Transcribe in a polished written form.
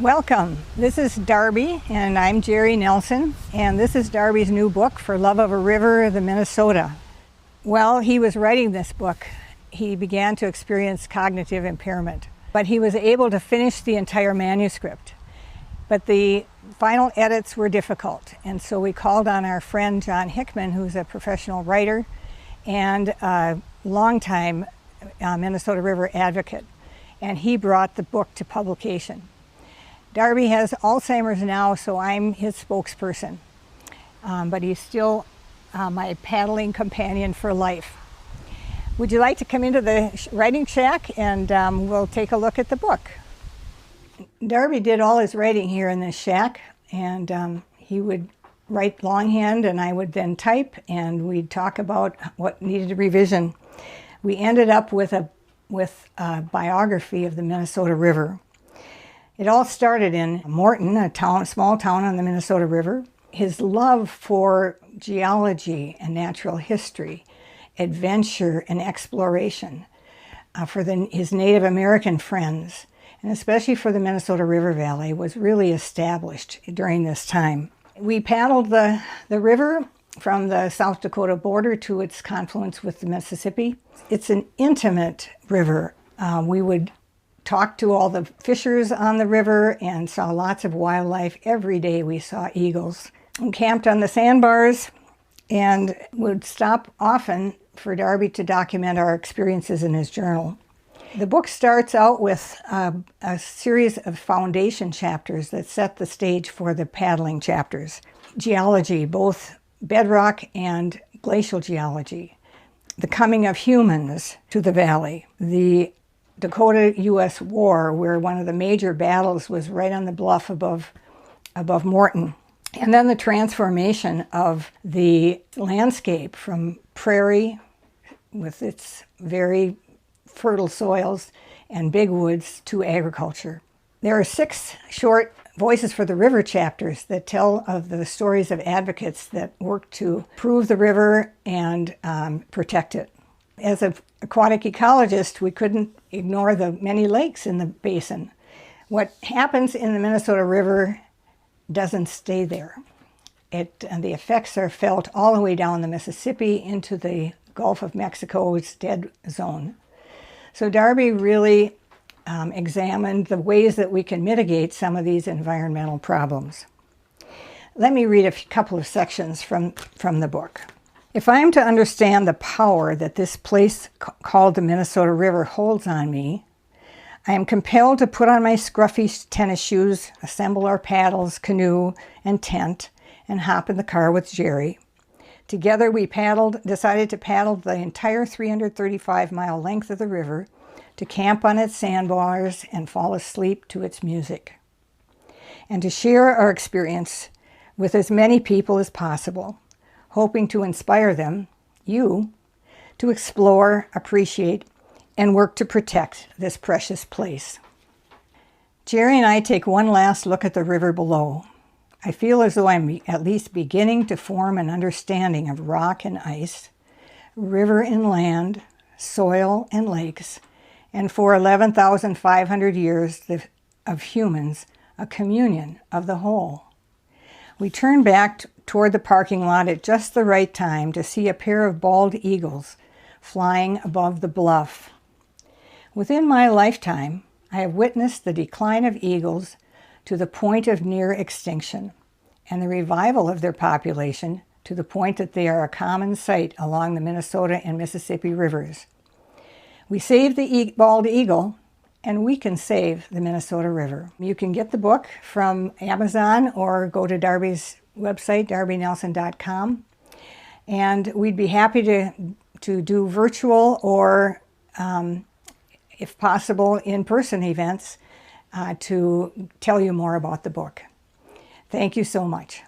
Welcome. This is Darby, and I'm Jerry Nelson, and this is Darby's new book, For Love of a River, the Minnesota. While he was writing this book, he began to experience cognitive impairment, but he was able to finish the entire manuscript. But the final edits were difficult, and so we called on our friend John Hickman, who's a professional writer and a longtime Minnesota River advocate, and he brought the book to publication. Darby has Alzheimer's now, so I'm his spokesperson, but he's still my paddling companion for life. Would you like to come into the writing shack and we'll take a look at the book? Darby did all his writing here in this shack, and he would write longhand and I would then type, and we'd talk about what needed revision. We ended up with a biography of the Minnesota River. It all started in Morton, a small town on the Minnesota River. His love for geology and natural history, adventure and exploration for his Native American friends, and especially for the Minnesota River Valley, was really established during this time. We paddled the river from the South Dakota border to its confluence with the Mississippi. It's an intimate river. We would talk to all the fishers on the river and saw lots of wildlife. Every day we saw eagles. We camped on the sandbars and would stop often for Darby to document our experiences in his journal. The book starts out with a series of foundation chapters that set the stage for the paddling chapters. Geology, both bedrock and glacial geology. The coming of humans to the valley. The Dakota-U.S. War, where one of the major battles was right on the bluff above Morton. And then the transformation of the landscape from prairie with its very fertile soils and big woods to agriculture. There are 6 short Voices for the River chapters that tell of the stories of advocates that work to improve the river and protect it. As an aquatic ecologist, we couldn't ignore the many lakes in the basin. What happens in the Minnesota River doesn't stay there. And the effects are felt all the way down the Mississippi into the Gulf of Mexico's dead zone. So Darby really examined the ways that we can mitigate some of these environmental problems. Let me read a couple of sections from the book. If I am to understand the power that this place called the Minnesota River holds on me, I am compelled to put on my scruffy tennis shoes, assemble our paddles, canoe, and tent, and hop in the car with Jerry. Together we decided to paddle the entire 335-mile length of the river, to camp on its sandbars and fall asleep to its music, and to share our experience with as many people as possible, hoping to inspire them, you, to explore, appreciate, and work to protect this precious place. Jerry and I take one last look at the river below. I feel as though I'm at least beginning to form an understanding of rock and ice, river and land, soil and lakes, and for 11,500 years of humans, a communion of the whole. We turn back toward the parking lot at just the right time to see a pair of bald eagles flying above the bluff. Within my lifetime, I have witnessed the decline of eagles to the point of near extinction, and the revival of their population to the point that they are a common sight along the Minnesota and Mississippi rivers. We saved the bald eagle, and we can save the Minnesota River. You can get the book from Amazon or go to Darby's website, darbynelson.com. And we'd be happy to do virtual or, if possible, in-person events to tell you more about the book. Thank you so much.